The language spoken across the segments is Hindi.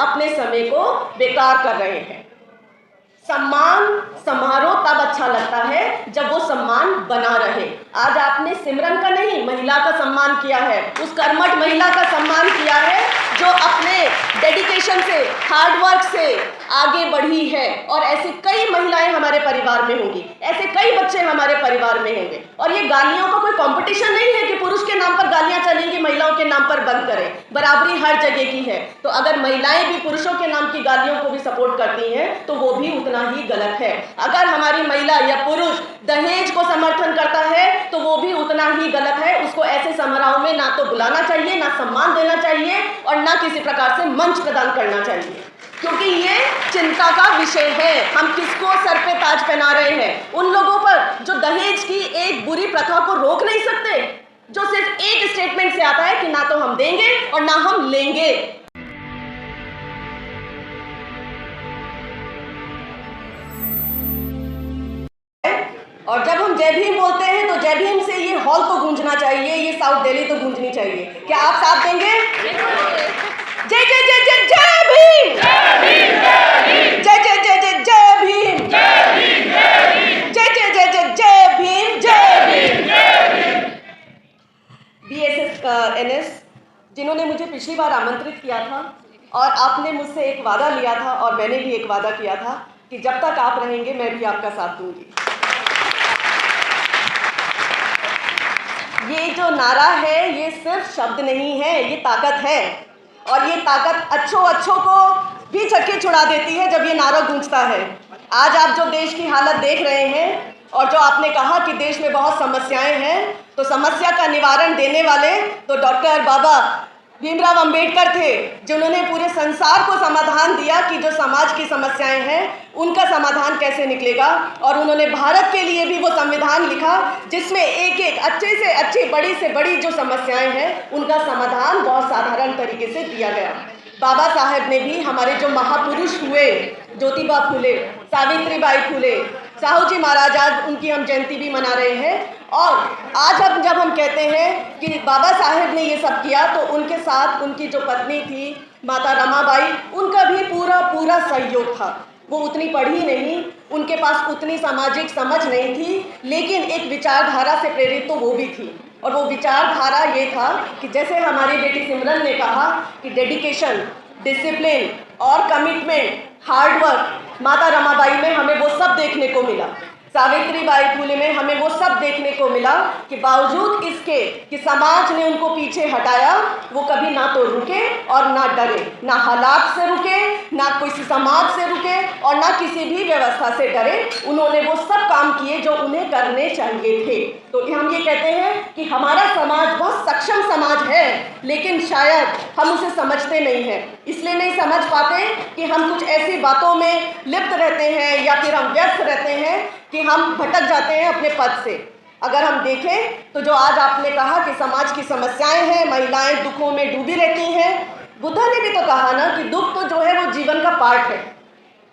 अपने समय को बेकार कर रहे हैं। सम्मान समारोह तब अच्छा लगता है जब वो सम्मान बना रहे। आज आपने सिमरन का नहीं, महिला का सम्मान किया है, उस कर्मठ महिला का सम्मान किया है जो अपने डेडिकेशन से, हार्डवर्क से आगे बढ़ी है। और ऐसे कई महिलाएं हमारे परिवार में होंगी, ऐसे कई बच्चे हमारे परिवार में होंगे। और ये गालियों का कोई कंपटीशन नहीं है कि पुरुष के नाम पर गालियां चलेंगी, महिलाओं के नाम पर बंद करें। बराबरी हर जगह की है। तो अगर महिलाएं भी पुरुषों के नाम की गालियों को भी सपोर्ट करती हैं तो वो भी उतना ही गलत है। अगर हमारी महिला या पुरुष दहेज को समर्थन करता है तो वो भी उतना ही गलत है। उसको ऐसे समारोह में ना तो बुलाना चाहिए, ना सम्मान देना चाहिए और ना किसी प्रकार से मंच प्रदान करना चाहिए, क्योंकि ये चिंता का विषय है। हम किसको सर पे ताज पहना रहे हैं? उन लोगों पर जो दहेज की एक बुरी प्रथा को रोक नहीं सकते, जो सिर्फ एक स्टेटमेंट से आता है कि ना तो हम देंगे और ना हम लेंगे। और जब हम जय भीम बोलते हैं तो जय भीम से ये हॉल तो गूंजना चाहिए, ये साउथ दिल्ली तो गूंजनी चाहिए। क्या आप साथ देंगे? जय जय जय जय जय भीम, जय जय जय जय जय भीम, जय जय जय जय जय भीम, जय भीम। BSS NS जिन्होंने मुझे पिछली बार आमंत्रित किया था और आपने मुझसे एक वादा लिया था और मैंने भी एक वादा किया था कि जब तक आप रहेंगे मैं भी आपका साथ दूंगी। ये जो नारा है ये सिर्फ शब्द नहीं है, ये ताकत है। और ये ताकत अच्छों को भी चक्के छुड़ा देती है जब ये नारा गूंजता है। आज आप जो देश की हालत देख रहे हैं और जो आपने कहा कि देश में बहुत समस्याएं हैं, तो समस्या का निवारण देने वाले तो डॉक्टर बाबा भीमराव अंबेडकर थे, जिन्होंने पूरे संसार को समाधान दिया कि जो समाज की समस्याएं हैं उनका समाधान कैसे निकलेगा। और उन्होंने भारत के लिए भी वो संविधान लिखा जिसमें एक एक अच्छे से अच्छी, बड़ी से बड़ी जो समस्याएं हैं उनका समाधान बहुत साधारण तरीके से दिया गया। बाबा साहेब ने भी, हमारे जो महापुरुष हुए, ज्योतिबा फुले, सावित्रीबाई फुले, साहू जी महाराज, आज उनकी हम जयंती भी मना रहे हैं। और आज अब जब हम कहते हैं कि बाबा साहेब ने ये सब किया तो उनके साथ उनकी जो पत्नी थी माता रमाबाई, उनका भी पूरा सहयोग था। वो उतनी पढ़ी नहीं, उनके पास उतनी सामाजिक समझ नहीं थी, लेकिन एक विचारधारा से प्रेरित तो वो भी थी। और वो विचारधारा ये था कि जैसे हमारी बेटी सिमरन ने कहा कि डेडिकेशन, डिसिप्लिन और कमिटमेंट, हार्डवर्क, माता रमाबाई में हमें वो सब देखने को मिला। सावित्रीबाई फुले में हमें वो सब देखने को मिला कि बावजूद इसके कि समाज ने उनको पीछे हटाया, वो कभी ना तो रुके और ना डरे, ना हालात से रुके, ना किसी समाज से रुके और ना किसी भी व्यवस्था से डरे। उन्होंने वो सब काम किए जो उन्हें करने चाहिए थे। तो हम ये कहते हैं कि हमारा समाज बहुत सक्षम समाज है, लेकिन शायद हम उसे समझते नहीं हैं। इसलिए नहीं समझ पाते कि हम कुछ ऐसी बातों में लिप्त रहते हैं या फिर हम व्यस्त रहते हैं कि हम भटक जाते हैं अपने पद से। अगर हम देखें तो जो आज आपने कहा कि समाज की समस्याएं हैं, महिलाएं दुखों में डूबी रहती हैं, बुद्धा ने भी तो कहा ना कि दुख तो जो है वो जीवन का पार्ट है।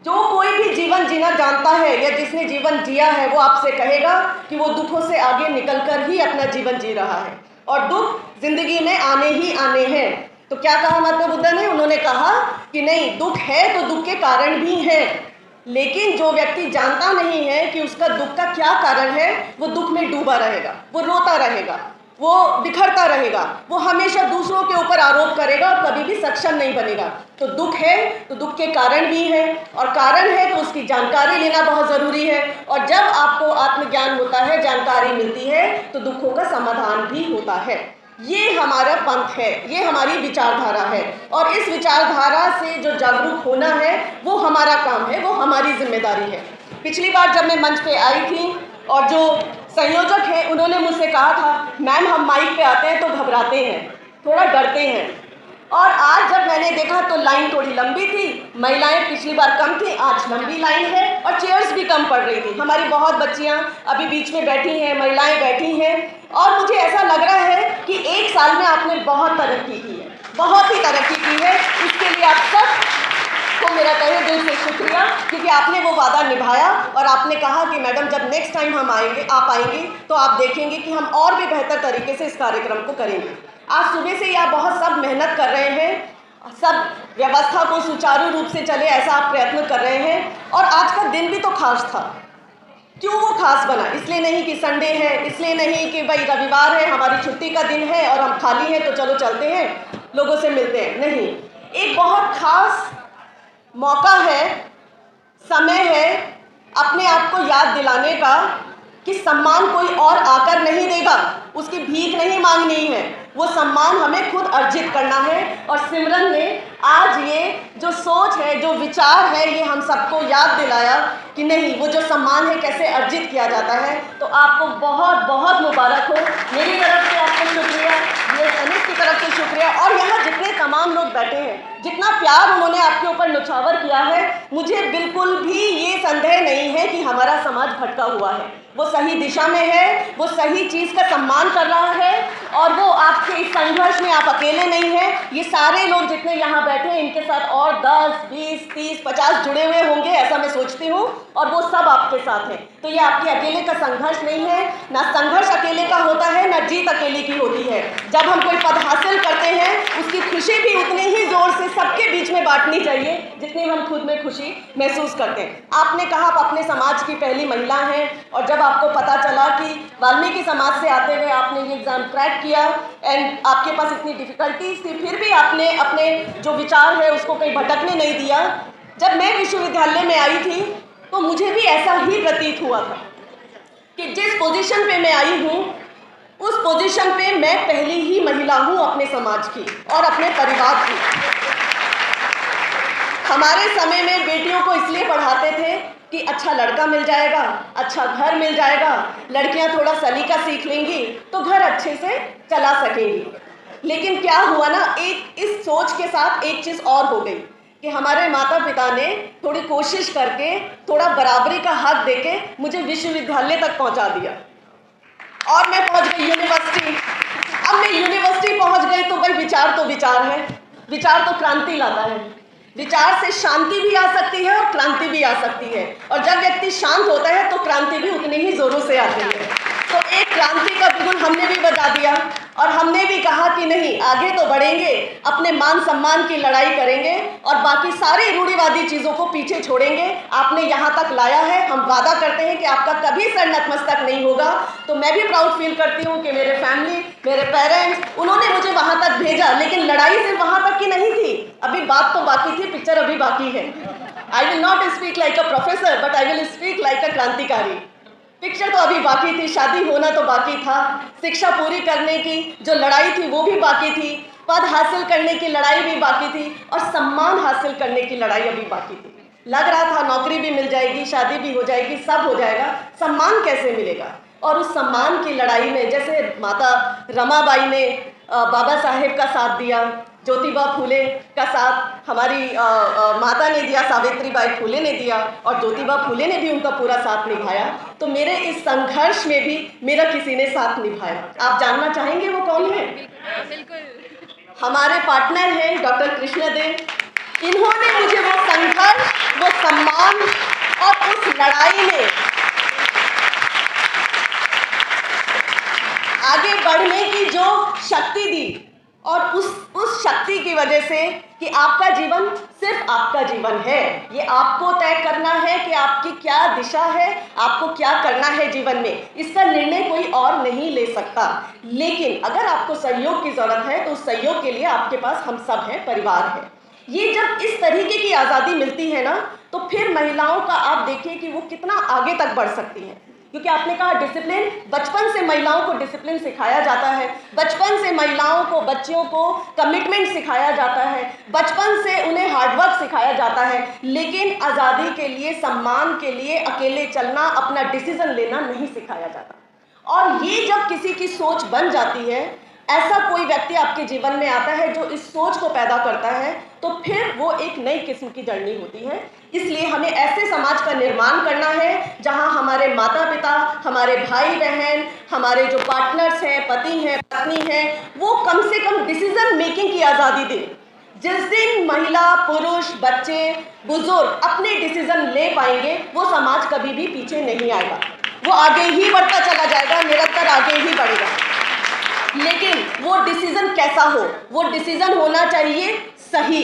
जो कोई भी जीवन जीना जानता है या जिसने जीवन जिया है वो आपसे कहेगा कि वो दुखों से आगे निकलकर ही अपना जीवन जी रहा है और दुख जिंदगी में आने ही आने हैं। तो क्या कहा महात्मा बुद्ध ने? उन्होंने कहा कि नहीं, दुख है तो दुख के कारण भी हैं, लेकिन जो व्यक्ति जानता नहीं है कि उसका दुख का क्या कारण है, वो दुख में डूबा रहेगा, वो रोता रहेगा, वो बिखरता रहेगा, वो हमेशा दूसरों के ऊपर आरोप करेगा और कभी भी सक्षम नहीं बनेगा। तो दुख है तो दुख के कारण भी है, और कारण है तो उसकी जानकारी लेना बहुत ज़रूरी है। और जब आपको आत्मज्ञान होता है, जानकारी मिलती है, तो दुखों का समाधान भी होता है। ये हमारा पंथ है, ये हमारी विचारधारा है, और इस विचारधारा से जो जागरूक होना है वो हमारा काम है, वो हमारी जिम्मेदारी है। पिछली बार जब मैं मंच पे आई थी और जो संयोजक हैं उन्होंने मुझसे कहा था, मैम हम माइक पे आते हैं तो घबराते हैं, थोड़ा डरते हैं। और आज जब मैंने देखा तो लाइन थोड़ी लंबी थी, महिलाएं पिछली बार कम थी, आज लंबी लाइन है और चेयर्स भी कम पड़ रही थी। हमारी बहुत बच्चियां अभी बीच में बैठी हैं, महिलाएं बैठी हैं, और मुझे ऐसा लग रहा है कि एक साल में आपने बहुत तरक्की की है, बहुत ही तरक्की की है। इसके लिए आप सब को मेरा तहे दिल से शुक्रिया, क्योंकि आपने वो वादा निभाया और आपने कहा कि मैडम जब नेक्स्ट टाइम हम आएंगे, आप आएंगी तो आप देखेंगे कि हम और भी बेहतर तरीके से इस कार्यक्रम को करेंगे। आज सुबह से ही आप बहुत सब मेहनत कर रहे हैं, सब व्यवस्था को सुचारू रूप से चले ऐसा आप प्रयत्न कर रहे हैं। और आज का दिन भी तो खास था। क्यों वो खास बना? इसलिए नहीं कि संडे है, इसलिए नहीं कि भाई रविवार है, हमारी छुट्टी का दिन है और हम खाली हैं तो चलो चलते हैं लोगों से मिलते हैं। नहीं, एक बहुत खास मौका है, समय है अपने आप को याद दिलाने का कि सम्मान कोई और आकर नहीं देगा, उसकी भीख नहीं मांगनी है, वो सम्मान हमें खुद अर्जित करना है। और सिमरन ने आज ये जो सोच है, जो विचार है, ये हम सबको याद दिलाया कि नहीं, वो जो सम्मान है कैसे अर्जित किया जाता है। तो आपको बहुत बहुत मुबारक हो, मेरी तरफ से आपको शुक्रिया, ये अनिस की तरफ से शुक्रिया, और यहाँ जितने तमाम लोग बैठे हैं, जितना प्यार उन्होंने आपके ऊपर न्यौछावर किया है, मुझे बिल्कुल भी ये संदेह नहीं है कि हमारा समाज भटका हुआ है। वो सही दिशा में है, वो सही चीज़ का सम्मान कर रहा है, और वो आपके इस संघर्ष में आप अकेले नहीं हैं। ये सारे लोग जितने यहाँ बैठे हैं, इनके साथ और 10, 20, 30, 50 जुड़े हुए होंगे, ऐसा मैं सोचती हूँ, और वो सब आपके साथ हैं। तो ये आपके अकेले का संघर्ष नहीं है, ना संघर्ष अकेले का होता है, ना जीत अकेले की होती है। जब हम कोई पद हासिल करते हैं, उसकी खुशी भी उतनी ही जोर से सबके बीच में बांटनी चाहिए जितनी हम खुद में खुशी महसूस करते हैं। आपने कहा आप अपने समाज की पहली महिला हैं, और जब आपको पता चला कि वाल्मीकि समाज से आते हुए आपने ये एग्ज़ाम क्रैक किया एंड आपके पास इतनी डिफ़िकल्टीज थी, फिर भी आपने अपने जो विचार है उसको कहीं भटकने नहीं दिया। जब मैं विश्वविद्यालय में आई थी तो मुझे भी ऐसा ही प्रतीत हुआ था कि जिस पोजीशन पे मैं आई हूँ, उस पोजीशन पे मैं पहली ही महिला हूँ अपने समाज की और अपने परिवार की। हमारे समय में बेटियों को इसलिए पढ़ाते थे कि अच्छा लड़का मिल जाएगा, अच्छा घर मिल जाएगा, लड़कियां थोड़ा सलीका सीख लेंगी तो घर अच्छे से चला सकेंगी। लेकिन क्या हुआ ना, एक इस सोच के साथ एक चीज़ और हो गई कि हमारे माता पिता ने थोड़ी कोशिश करके, थोड़ा बराबरी का हक देके मुझे विश्वविद्यालय तक पहुंचा दिया, और मैं पहुंच गई यूनिवर्सिटी। अब मैं यूनिवर्सिटी पहुंच गई तो भाई विचार तो विचार है, विचार तो क्रांति लाता है। विचार से शांति भी आ सकती है और क्रांति भी आ सकती है, और जब व्यक्ति शांत होता है तो क्रांति भी उतनी ही जोरों से आती है। तो एक क्रांति का बिगुल हमने भी बजा दिया, और हमने भी कहा कि नहीं, आगे तो बढ़ेंगे, अपने मान सम्मान की लड़ाई करेंगे और बाकी सारी रूढ़िवादी चीज़ों को पीछे छोड़ेंगे। आपने यहाँ तक लाया है, हम वादा करते हैं कि आपका कभी सर नतमस्तक नहीं होगा। तो मैं भी प्राउड फील करती हूँ कि मेरे फैमिली, मेरे पेरेंट्स, उन्होंने मुझे वहाँ तक भेजा, लेकिन लड़ाई सिर्फ वहाँ तक की नहीं थी, अभी बात तो बाकी थी, पिक्चर अभी बाकी है। I will not speak like a professor, but I will speak like अ क्रांतिकारी। पिक्चर तो अभी बाकी थी, शादी होना तो बाकी था, शिक्षा पूरी करने की जो लड़ाई थी वो भी बाकी थी, पद हासिल करने की लड़ाई भी बाकी थी, और सम्मान हासिल करने की लड़ाई अभी बाकी थी। लग रहा था नौकरी भी मिल जाएगी, शादी भी हो जाएगी, सब हो जाएगा, सम्मान कैसे मिलेगा? और उस सम्मान की लड़ाई में जैसे माता रमाबाई ने बाबा साहेब का साथ दिया, ज्योतिबा फूले का साथ हमारी माता ने दिया, सावित्रीबाई फूले ने दिया, और ज्योतिबा फूले ने भी उनका पूरा साथ निभाया। तो मेरे इस संघर्ष में भी मेरा किसी ने साथ निभाया। आप जानना चाहेंगे वो कौन है? बिल्कुल, हमारे पार्टनर हैं डॉक्टर कृष्णदेव। इन्होंने मुझे वो संघर्ष, वो सम्मान और उस लड़ाई में आगे बढ़ने की जो शक्ति दी, और उस शक्ति की वजह से कि आपका जीवन सिर्फ आपका जीवन है, ये आपको तय करना है कि आपकी क्या दिशा है, आपको क्या करना है जीवन में, इसका निर्णय कोई और नहीं ले सकता। लेकिन अगर आपको सहयोग की ज़रूरत है तो उस सहयोग के लिए आपके पास हम सब हैं, परिवार है। ये जब इस तरीके की आज़ादी मिलती है ना, तो फिर महिलाओं का आप देखिए कि वो कितना आगे तक बढ़ सकती हैं। क्योंकि आपने कहा डिसिप्लिन, बचपन से महिलाओं को डिसिप्लिन सिखाया जाता है, बचपन से महिलाओं को, बच्चियों को कमिटमेंट सिखाया जाता है, बचपन से उन्हें हार्डवर्क सिखाया जाता है, लेकिन आज़ादी के लिए, सम्मान के लिए अकेले चलना, अपना डिसीजन लेना नहीं सिखाया जाता। और ये जब किसी की सोच बन जाती है, ऐसा कोई व्यक्ति आपके जीवन में आता है जो इस सोच को पैदा करता है, तो फिर वो एक नई किस्म की जर्नी होती है। इसलिए हमें ऐसे समाज का निर्माण करना है जहां हमारे माता पिता, हमारे भाई बहन, हमारे जो पार्टनर्स हैं, पति हैं, पत्नी हैं, वो कम से कम डिसीजन मेकिंग की आज़ादी दें। जिस दिन महिला, पुरुष, बच्चे, बुजुर्ग अपने डिसीजन ले पाएंगे, वो समाज कभी भी पीछे नहीं आएगा, वो आगे ही बढ़ता चला जाएगा, निरंतर आगे ही बढ़ेगा। लेकिन वो डिसीजन कैसा हो? वो डिसीजन होना चाहिए सही,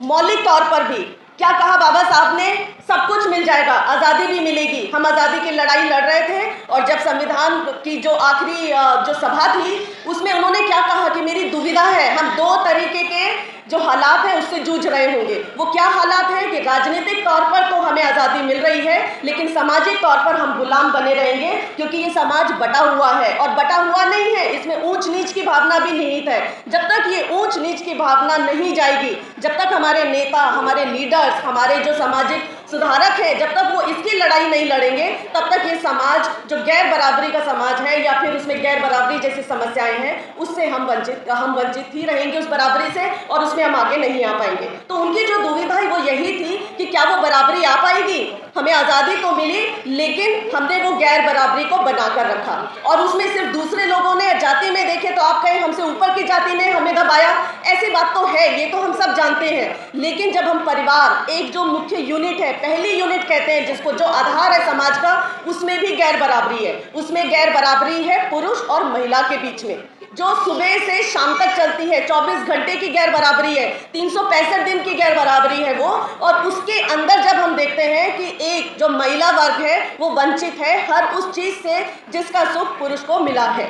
मौलिक तौर पर भी क्या कहा बाबा साहब ने, सब कुछ मिल जाएगा, आज़ादी भी मिलेगी। हम आज़ादी की लड़ाई लड़ रहे थे और जब संविधान की जो आखिरी जो सभा थी उसमें उन्होंने क्या कहा कि मेरी दुविधा है, हम दो तरीके के जो हालात हैं उससे जूझ रहे होंगे। वो क्या हालात हैं कि राजनीतिक तौर पर तो हमें आज़ादी मिल रही है लेकिन सामाजिक तौर पर हम गुलाम बने रहेंगे, क्योंकि ये समाज बटा हुआ है और बटा हुआ नहीं है, इसमें ऊंच नीच की भावना भी निहित है। जब तक ये ऊंच नीच की भावना नहीं जाएगी, जब तक हमारे नेता, हमारे लीडर्स, हमारे जो सामाजिक सुधारक हैं, जब तक वो इसकी लड़ाई नहीं लड़ेंगे, तब तक ये समाज जो गैर बराबरी का समाज है या फिर उसमें गैर बराबरी जैसी समस्याएं हैं उससे हम वंचित ही रहेंगे, उस बराबरी से, और उसमें हम आगे नहीं आ पाएंगे। तो उनकी जो दुविधा है वो यही थी कि क्या वो बराबरी आ पाएगी। हमें आज़ादी तो मिली लेकिन हमने वो गैर बराबरी को बनाकर रखा और उसमें सिर्फ दूसरे लोगों ने जाति में देखे तो आप कहें हमसे ऊपर की जाति ने हमें दबाया, ऐसी बात तो है, ये तो हम सब जानते हैं। लेकिन जब हम परिवार, एक जो मुख्य यूनिट है, पहली यूनिट कहते हैं जिसको, जो आधार है समाज का, उसमें भी गैर बराबरी है। उसमें गैर बराबरी है पुरुष और महिला के बीच में, जो सुबह से शाम तक चलती है, 24 घंटे की गैर बराबरी है, 365 दिन की गैर बराबरी है वो। और उसके अंदर जब हम देखते हैं कि एक जो महिला वर्ग है वो वंचित है हर उस चीज से जिसका सुख पुरुष को मिला है,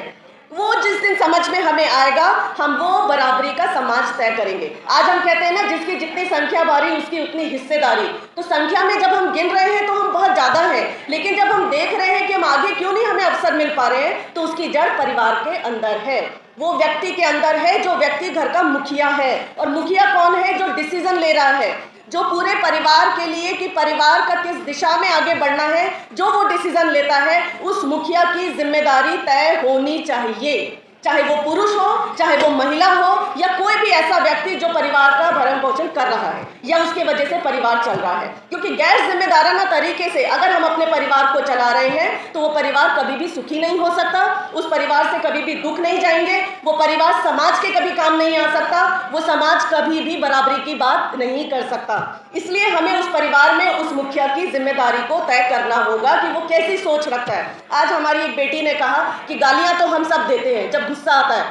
वो जिस दिन समझ में हमें आएगा हम वो बराबरी का समाज तय करेंगे। आज हम कहते हैं ना, जिसकी जितनी संख्या बारी उसकी उतनी हिस्सेदारी। तो संख्या में जब हम गिन रहे हैं तो हम बहुत ज़्यादा हैं, लेकिन जब हम देख रहे हैं कि हम आगे क्यों नहीं हमें अवसर मिल पा रहे हैं, तो उसकी जड़ परिवार के अंदर है, वो व्यक्ति के अंदर है, जो व्यक्ति घर का मुखिया है। और मुखिया कौन है? जो डिसीजन ले रहा है, जो पूरे परिवार के लिए कि परिवार का किस दिशा में आगे बढ़ना है, जो वो डिसीजन लेता है, उस मुखिया की जिम्मेदारी तय होनी चाहिए। चाहे वो पुरुष हो, चाहे वो महिला हो, या कोई भी ऐसा व्यक्ति जो परिवार का भरण पोषण कर रहा है या उसके वजह से परिवार चल रहा है। क्योंकि गैर जिम्मेदाराना तरीके से अगर हम अपने परिवार को चला रहे हैं तो वो परिवार कभी भी सुखी नहीं हो सकता, उस परिवार से कभी भी दुख नहीं जाएंगे, वो परिवार समाज के कभी काम नहीं आ सकता, वो समाज कभी भी बराबरी की बात नहीं कर सकता। इसलिए हमें उस परिवार में उस मुखिया की जिम्मेदारी को तय करना होगा कि वो कैसी सोच रखता है। आज हमारी एक बेटी ने कहा कि गालियां तो हम सब देते हैं जब गुस्सा आता है,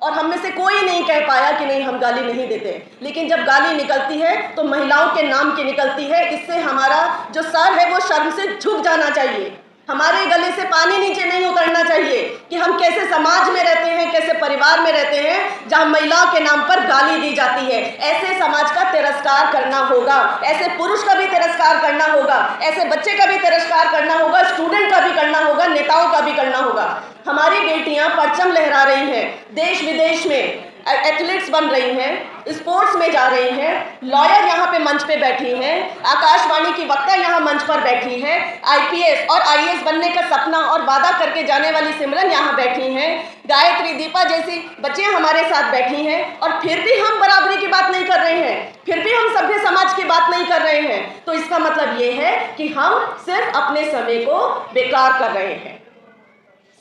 और हम में से कोई नहीं कह पाया कि नहीं हम गाली नहीं देते, लेकिन जब गाली निकलती है तो महिलाओं के नाम की निकलती है। इससे हमारा जो सर है वो शर्म से झुक जाना चाहिए, हमारे गले से पानी नीचे नहीं उतरना चाहिए कि हम कैसे समाज में रहते हैं, कैसे परिवार में रहते हैं जहां महिलाओं के नाम पर गाली दी जाती है। ऐसे समाज का तिरस्कार करना होगा, ऐसे पुरुष का भी तिरस्कार करना होगा, ऐसे बच्चे का भी तिरस्कार करना होगा, स्टूडेंट का भी करना होगा, नेताओं का भी करना होगा। हमारी बेटियां परचम लहरा रही हैं, देश विदेश में एथलीट्स बन रही हैं, स्पोर्ट्स में जा रही हैं, लॉयर यहाँ पे मंच पे बैठी हैं, आकाशवाणी की वक्ता यहाँ मंच पर बैठी हैं, आईपीएस और आईएएस बनने का सपना और वादा करके जाने वाली सिमरन यहाँ बैठी हैं, गायत्री, दीपा जैसी बच्चियाँ हमारे साथ बैठी हैं, और फिर भी हम बराबरी की बात नहीं कर रहे हैं, फिर भी हम सभ्य समाज की बात नहीं कर रहे हैं। तो इसका मतलब ये है कि हम सिर्फ अपने समय को बेकार कर रहे हैं।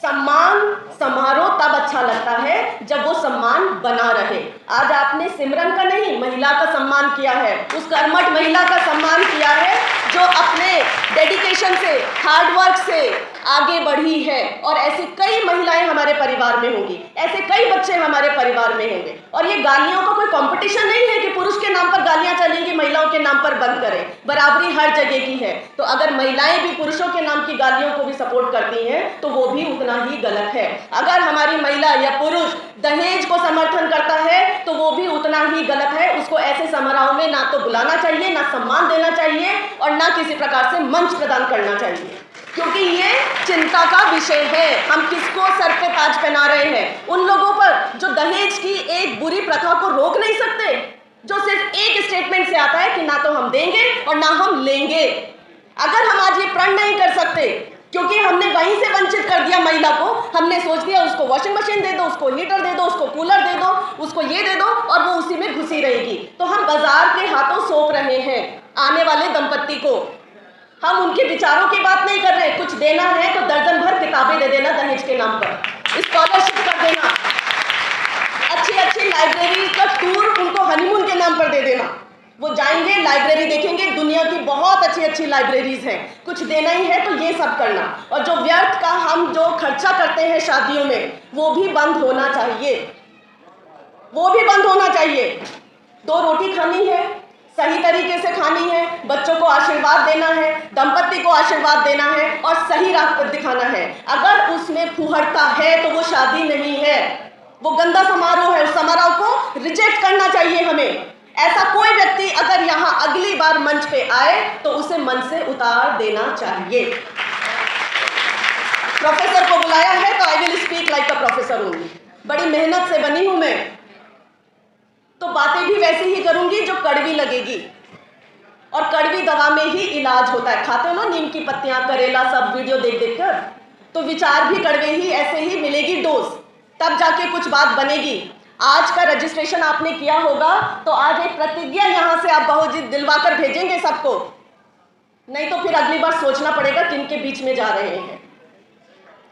सम्मान समारोह तब अच्छा लगता है जब वो सम्मान बना रहे। आज आपने सिमरन का नहीं, महिला का सम्मान किया है, उस कर्मठ महिला का सम्मान किया है जो अपने डेडिकेशन से, हार्डवर्क से आगे बढ़ी है। और ऐसी कई महिलाएं हमारे परिवार में होंगी, ऐसे कई बच्चे हमारे परिवार में होंगे। और ये गालियों का कोई कंपटीशन नहीं है कि पुरुष के नाम पर गालियां चलेंगी, महिलाओं के नाम पर बंद करें। बराबरी हर जगह की है। तो अगर महिलाएं भी पुरुषों के नाम की गालियों को भी सपोर्ट करती हैं तो वो भी उतना ही गलत है। अगर हमारी महिला या पुरुष दहेज को समर्थन करता है तो वो भी उतना ही गलत है। उसको ऐसे समारोह में ना तो बुलाना चाहिए, ना सम्मान देना चाहिए, और ना किसी प्रकार से मंच प्रदान करना चाहिए, क्योंकि ये चिंता का विषय है। हम किसको सर पे ताज पहना रहे हैं? उन लोगों पर जो दहेज की एक बुरी प्रथा को रोक नहीं सकते, जो सिर्फ एक स्टेटमेंट से आता है कि ना तो हम देंगे और ना हम लेंगे। अगर हम आज ये प्रण नहीं कर सकते क्योंकि हमने वहीं से वंचित कर दिया महिला को, हमने सोच दिया उसको वॉशिंग मशीन दे दो, उसको हीटर दे दो, उसको कूलर दे दो, उसको ये दे दो, और वो उसी में घुसी रहेगी। तो हम बाजार के हाथों सौंप रहे हैं आने वाले दंपत्ति को। हम उनके विचारों की बात नहीं कर रहे। कुछ देना है तो दर्जन भर किताबें दे देना दहेज के नाम पर, स्कॉलरशिप कर देना, अच्छी अच्छी लाइब्रेरी का टूर उनको हनीमून के नाम पर दे देना। वो जाएंगे, लाइब्रेरी देखेंगे, दुनिया की बहुत अच्छी अच्छी लाइब्रेरीज हैं। कुछ देना ही है तो ये सब करना। और जो व्यर्थ का हम जो खर्चा करते हैं शादियों में, वो भी बंद होना चाहिए, वो भी बंद होना चाहिए। 2 रोटी खानी है सही तरीके से खानी है, बच्चों को आशीर्वाद देना है, दंपति को आशीर्वाद देना है और सही राह पर दिखाना है। अगर उसमें फुहड़ता है तो वो शादी नहीं है, वो गंदा समारोह है। उस समारोह को रिजेक्ट करना चाहिए हमें। ऐसा कोई व्यक्ति अगर यहाँ अगली बार मंच पे आए तो उसे मन से उतार देना चाहिए। प्रोफेसर को बुलाया है तो I will speak like a professor only. बड़ी मेहनत से बनी हूं मैं, तो बातें भी वैसे ही करूंगी जो कड़वी लगेगी, और कड़वी दवा में ही इलाज होता है। खाते हो ना नीम की पत्तियां, करेला, सब वीडियो देख देख कर, तो विचार भी कड़वे ही ऐसे ही मिलेगी डोज, तब जाके कुछ बात बनेगी। आज का रजिस्ट्रेशन आपने किया होगा तो आज एक प्रतिज्ञा यहाँ से आप बहुत जी दिलवा कर भेजेंगे सबको, नहीं तो फिर अगली बार सोचना पड़ेगा किन के बीच में जा रहे हैं।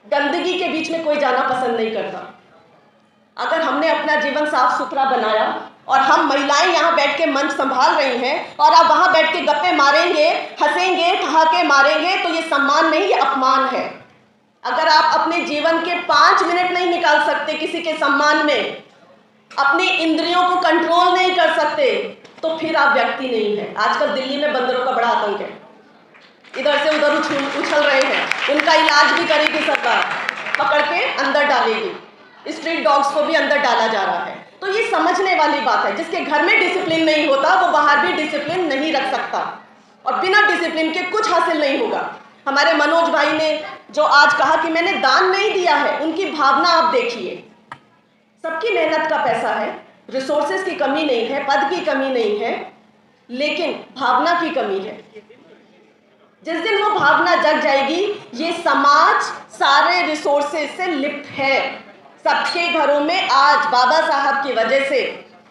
गंदगी के बीच में कोई जाना पसंद नहीं करता। अगर हमने अपना जीवन साफ सुथरा बनाया और हम महिलाएं यहाँ बैठ के मंच संभाल रही हैं और आप वहाँ बैठ के गप्पे मारेंगे, हंसेंगे, ठहाके मारेंगे, तो ये सम्मान नहीं, ये अपमान है। अगर आप अपने जीवन के 5 मिनट नहीं निकाल सकते किसी के सम्मान में, अपनी इंद्रियों को कंट्रोल नहीं कर सकते, तो फिर आप व्यक्ति नहीं है। आजकल दिल्ली में बंदरों का बड़ा आतंक है, इधर से उधर उछल रहे हैं। उनका इलाज भी करेगी सरकार, पकड़ के अंदर डालेगी। स्ट्रीट डॉग्स को भी अंदर डाला जा रहा है। तो ये समझने वाली बात है, जिसके घर में डिसिप्लिन नहीं होता वो बाहर भी डिसिप्लिन नहीं रख सकता, और बिना डिसिप्लिन के कुछ हासिल नहीं होगा। हमारे मनोज भाई ने जो आज कहा कि मैंने दान नहीं दिया है, उनकी भावना आप देखिए। सबकी मेहनत का पैसा है, रिसोर्सेज की कमी नहीं है, पद की कमी नहीं है, लेकिन भावना की कमी है। जिस दिन वो भावना जग जाएगी, ये समाज सारे रिसोर्सेज से लिप्त है। सबके घरों में आज बाबा साहब की वजह से,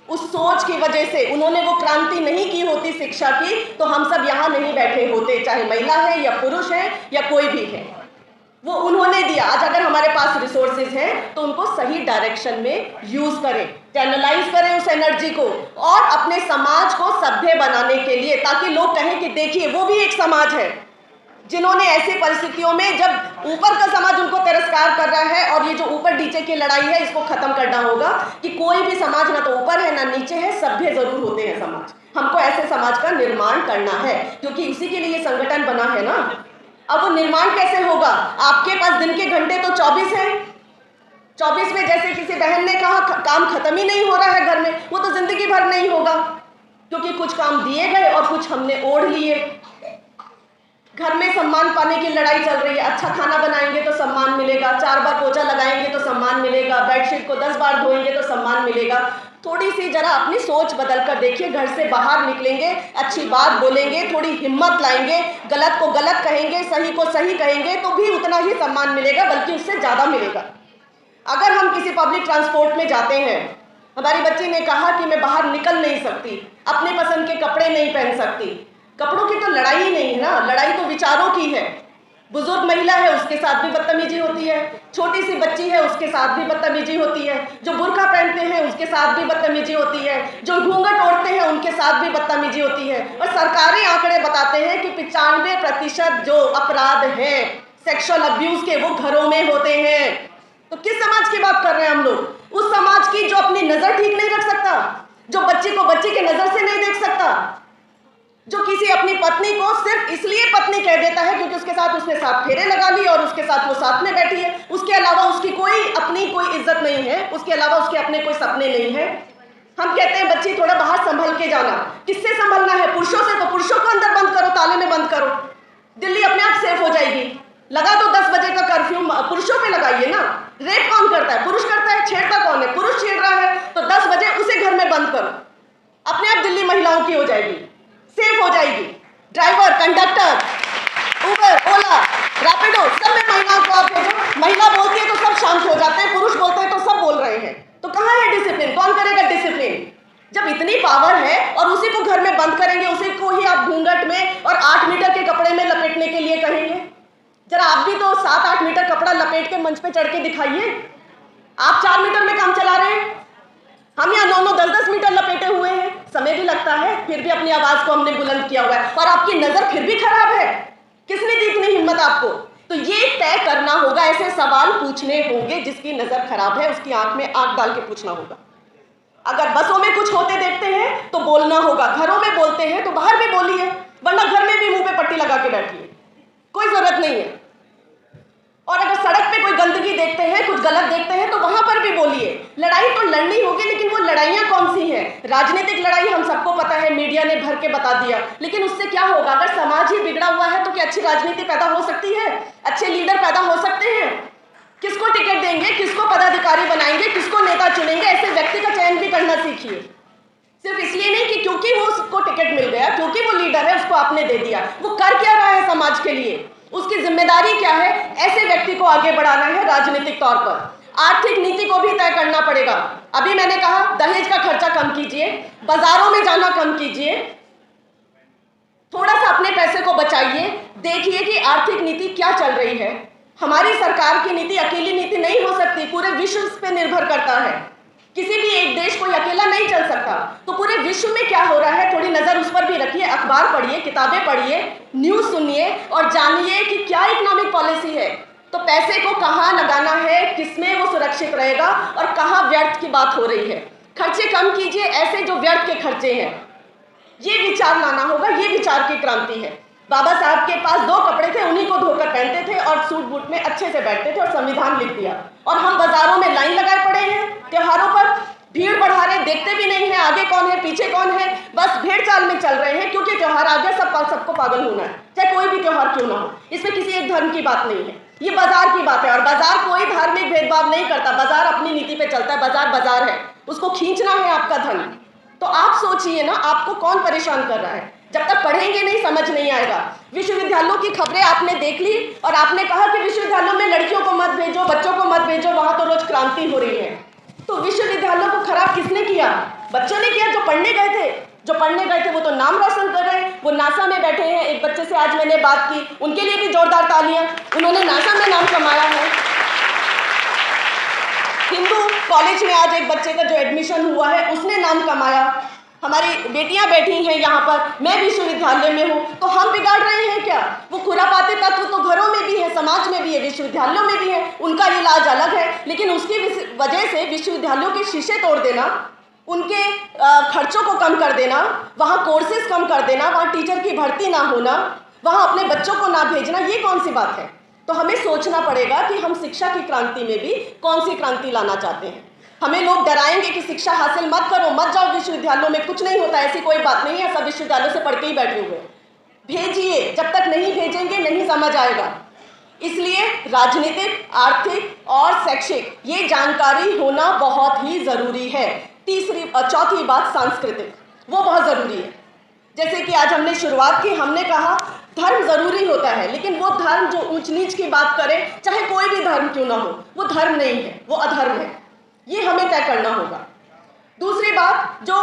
उस सोच की वजह से, उन्होंने वो क्रांति नहीं की होती शिक्षा की, तो हम सब यहाँ नहीं बैठे होते, चाहे महिला है या पुरुष है या कोई भी है। वो उन्होंने दिया। आज अगर हमारे पास रिसोर्सेज हैं तो उनको सही डायरेक्शन में यूज करें, चैनलाइज करें उस एनर्जी को, और अपने समाज को सभ्य बनाने के लिए, ताकि लोग कहें कि देखिए वो भी एक समाज है। जिन्होंने ऐसी परिस्थितियों में, जब ऊपर का समाज उनको तिरस्कार कर रहा है, और ये जो ऊपर नीचे की लड़ाई है, इसको खत्म करना होगा कि कोई भी समाज ना तो ऊपर है ना नीचे है, सभ्य जरूर होते हैं समाज। हमको ऐसे समाज का निर्माण करना है, क्योंकि उसी के लिए संगठन बना है ना। अब वो निर्माण कैसे होगा? आपके पास दिन के घंटे तो 24 हैं। 24 में जैसे किसी बहन ने कहा काम खत्म ही नहीं हो रहा है घर में, वो तो जिंदगी भर नहीं होगा, क्योंकि कुछ काम दिए गए और कुछ हमने ओढ़ लिए। घर में सम्मान पाने की लड़ाई चल रही है। अच्छा खाना बनाएंगे तो सम्मान मिलेगा, 4 बार पोछा लगाएंगे तो सम्मान मिलेगा, बेडशीट को 10 बार धोएंगे तो सम्मान मिलेगा। थोड़ी सी जरा अपनी सोच बदल कर देखिए, घर से बाहर निकलेंगे, अच्छी बात बोलेंगे, थोड़ी हिम्मत लाएंगे, गलत को गलत कहेंगे, सही को सही कहेंगे, तो भी उतना ही सम्मान मिलेगा, बल्कि उससे ज़्यादा मिलेगा। अगर हम किसी पब्लिक ट्रांसपोर्ट में जाते हैं, हमारी बच्ची ने कहा कि मैं बाहर निकल नहीं सकती, अपने पसंद के कपड़े नहीं पहन सकती। कपड़ों की तो लड़ाई ही नहीं है ना, लड़ाई तो विचारों की है। बुजुर्ग महिला है, उसके साथ भी बदतमीजी होती है, छोटी सी बच्ची है, उसके साथ भी बदतमीजी होती है, जो बुर्का पहनते हैं उसके साथ भी बदतमीजी होती है, जो घूंघट ओढ़ते हैं उनके साथ भी बदतमीजी होती है। और सरकारी आंकड़े बताते हैं कि 95% जो अपराध हैं सेक्सुअल अब्यूज के, वो घरों में होते हैं। तो किस समाज की बात कर रहे हैं हम लोग? उस समाज की जो अपनी नजर ठीक नहीं रख सकता, जो बच्ची को बच्ची के नजर से नहीं देख सकता, जो किसी अपनी पत्नी को सिर्फ इसलिए पत्नी कह देता है क्योंकि उसके साथ उसने 7 फेरे लगा लिए और उसके साथ वो साथ में बैठी है, उसके अलावा उसकी कोई अपनी कोई इज्जत नहीं है, उसके अलावा उसके अपने कोई सपने नहीं है। हम कहते हैं बच्ची थोड़ा बाहर संभल के जाना। किससे संभलना है? पुरुषों से। तो पुरुषों को अंदर बंद करो, ताले में बंद करो, दिल्ली अपने आप सेफ हो जाएगी। लगा तो 10 बजे का कर्फ्यू पुरुषों पे लगाइए ना। रेप कौन करता है? पुरुष करता है। छेड़ता कौन है? पुरुष छेड़ रहा है, तो 10 बजे उसे घर में बंद करो, अपने आप दिल्ली महिलाओं की हो जाएगी, सेफ हो जाएगी। ड्राइवर, कंडक्टर, उबर, ओला, रैपिडो, सब में महिलाओं को आप भेजो। महिला बोलती है तो सब शांत हो जाते हैं, पुरुष बोलते हैं तो सब बोल रहे हैं। तो कहाँ है डिसिप्लिन? कौन करेगा डिसिप्लिन? जब इतनी पावर है और उसी को घर में बंद करेंगे, उसी को ही आप घूंघट में और 8 मीटर के कपड़े में लपेटने के लिए कहेंगे। जरा आप भी तो 7-8 मीटर कपड़ा लपेट के मंच पे चढ़ के दिखाइए। आप 4 मीटर में काम चला रहे हैं, हम यहाँ 9-9, 10-10 मीटर लपेटे हुए हैं। समय भी लगता है, फिर भी अपनी आवाज को हमने बुलंद किया हुआ है, और आपकी नजर फिर भी खराब है। किसने दी इतनी हिम्मत आपको? तो ये तय करना होगा, ऐसे सवाल पूछने होंगे। जिसकी नजर खराब है उसकी आंख में आंख डाल के पूछना होगा। अगर बसों में कुछ होते देखते हैं तो बोलना होगा, घरों में बोलते हैं तो बाहर भी बोलिए, वरना घर में भी मुंह पे पट्टी लगा के बैठिए, कोई जरूरत नहीं है। और अगर सड़क पे कोई गंदगी देखते हैं, कुछ गलत देखते हैं तो वहां पर भी बोलिए। लड़ाई तो लड़नी होगी, लेकिन वो लड़ाइयां कौन सी हैं? राजनीतिक लड़ाई हम सबको पता है, मीडिया ने भर के बता दिया, लेकिन उससे क्या होगा? अगर समाज ही बिगड़ा हुआ है तो क्या अच्छी राजनीति पैदा हो सकती है? अच्छे लीडर पैदा हो सकते हैं? किसको टिकट देंगे, किसको पदाधिकारी बनाएंगे, किसको नेता चुनेंगे? ऐसे व्यक्ति का चयन भी करना सीखिए। सिर्फ इसलिए नहीं कि क्योंकि वो उसको टिकट मिल गया, क्योंकि वो लीडर है उसको आपने दे दिया। वो कर क्या रहा है समाज के लिए, उसकी जिम्मेदारी क्या है? ऐसे व्यक्ति को आगे बढ़ाना है राजनीतिक तौर पर। आर्थिक नीति को भी तय करना पड़ेगा। अभी मैंने कहा दहेज का खर्चा कम कीजिए, बाजारों में जाना कम कीजिए, थोड़ा सा अपने पैसे को बचाइए, देखिए कि आर्थिक नीति क्या चल रही है। हमारी सरकार की नीति अकेली नीति नहीं हो सकती, पूरे विश्व पे निर्भर करता है। किसी भी एक देश कोई अकेला नहीं चल सकता। तो पूरे विश्व में क्या हो रहा है थोड़ी नजर उस पर भी रखिए, अखबार पढ़िए, किताबें पढ़िए, न्यूज सुनिए और जानिए कि क्या इकोनॉमिक पॉलिसी है। तो पैसे को कहाँ लगाना है, किसमें वो सुरक्षित रहेगा और कहाँ व्यर्थ की बात हो रही है। खर्चे कम कीजिए, ऐसे जो व्यर्थ के खर्चे हैं, ये विचार लाना होगा। ये विचार की क्रांति है। बाबा साहब के पास 2 कपड़े थे, उन्हीं को धोकर पहनते थे और सूट बूट में अच्छे से बैठते थे और संविधान लिख दिया। और हम बाजारों में लाइन लगाए पड़े हैं, त्योहारों पर भीड़ बढ़ा रहे, देखते भी नहीं है आगे कौन है पीछे कौन है, बस भेड़ चाल में चल रहे हैं क्योंकि त्योहार आ गया, सबको पागल होना है, चाहे कोई भी त्योहार क्यों ना हो। इसमें किसी एक धर्म की बात नहीं है, ये बाजार की बात है। और बाजार कोई धार्मिक भेदभाव नहीं करता, बाजार अपनी नीति पे चलता है। बाजार बाजार है, उसको खींचना है आपका धन। तो आप सोचिए ना, आपको कौन परेशान कर रहा है? जब तक पढ़ेंगे नहीं समझ नहीं आएगा। विश्वविद्यालयों की खबरें आपने देख ली और आपने कहा कि विश्वविद्यालयों में लड़कियों को मत भेजो, बच्चों को मत भेजो, वहां तो रोज क्रांति हो रही है। तो विश्वविद्यालयों को खराब किसने किया? बच्चों ने किया, जो पढ़ने गए थे। जो पढ़ने गए थे वो तो नाम रोशन कर रहे हैं, वो नासा में बैठे हैं। एक बच्चे से आज मैंने बात की, उनके लिए भी जोरदार तालियां, उन्होंने नासा में नाम कमाया है। हिंदू कॉलेज में आज एक बच्चे का जो एडमिशन हुआ है उसने नाम कमाया। हमारी बेटियां बैठी हैं यहाँ पर, मैं विश्वविद्यालय में हूँ, तो हम बिगाड़ रहे हैं क्या? वो खुरापाती तत्व तो घरों में भी है, समाज में भी है, विश्वविद्यालयों में भी है, उनका इलाज अलग है। लेकिन उसकी वजह से विश्वविद्यालयों के शीशे तोड़ देना, उनके खर्चों को कम कर देना, वहाँ कोर्सेज कम कर देना, वहाँ टीचर की भर्ती ना होना, वहाँ अपने बच्चों को ना भेजना, ये कौन सी बात है? तो हमें सोचना पड़ेगा कि हम शिक्षा की क्रांति में भी कौन सी क्रांति लाना चाहते हैं। हमें लोग डराएंगे कि शिक्षा हासिल मत करो, मत जाओ विश्वविद्यालयों में, कुछ नहीं होता, ऐसी कोई बात नहीं है, सब विश्वविद्यालयों से पढ़ के ही बैठे हुए। भेजिए, जब तक नहीं भेजेंगे नहीं समझ आएगा। इसलिए राजनीतिक, आर्थिक और शैक्षिक ये जानकारी होना बहुत ही जरूरी है। चौथी बात सांस्कृतिक, वो बहुत जरूरी है। जैसे कि आज हमने शुरुआत की, हमने कहा धर्म जरूरी होता है, लेकिन वो धर्म जो ऊंच नीच की बात करे, चाहे कोई भी धर्म क्यों ना हो, वो धर्म नहीं है, वो अधर्म है। ये हमें तय करना होगा। दूसरी बात, जो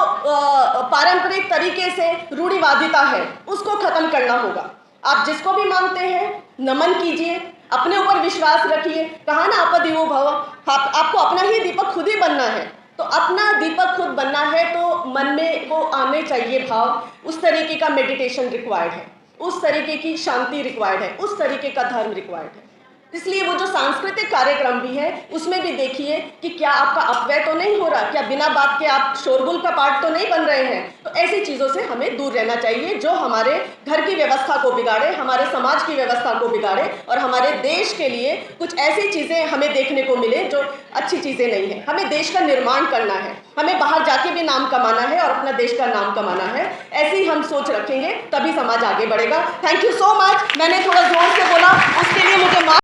पारंपरिक तरीके से रूढ़िवादिता है उसको खत्म करना होगा। आप जिसको भी मानते हैं नमन कीजिए, अपने ऊपर विश्वास रखिए। कहा ना अपदीवो भव, आपको अपना ही दीपक खुद ही बनना है। तो अपना दीपक खुद बनना है तो मन में वो आने चाहिए भाव, उस तरीके का मेडिटेशन रिक्वायर्ड है, उस तरीके की शांति रिक्वायर्ड है, उस तरीके का धर्म रिक्वायर्ड है। इसलिए वो जो सांस्कृतिक कार्यक्रम भी है उसमें भी देखिए कि क्या आपका अपव्यय तो नहीं हो रहा, क्या बिना बात के आप शोरगुल का पार्ट तो नहीं बन रहे हैं। तो ऐसी चीज़ों से हमें दूर रहना चाहिए जो हमारे घर की व्यवस्था को बिगाड़े, हमारे समाज की व्यवस्था को बिगाड़े और हमारे देश के लिए कुछ ऐसी चीज़ें हमें देखने को मिले जो अच्छी चीज़ें नहीं हैं। हमें देश का निर्माण करना है, हमें बाहर जाके भी नाम कमाना है और अपना देश का नाम कमाना है। ऐसी हम सोच रखेंगे तभी समाज आगे बढ़ेगा। Thank you so much. मैंने थोड़ा जोर से बोला।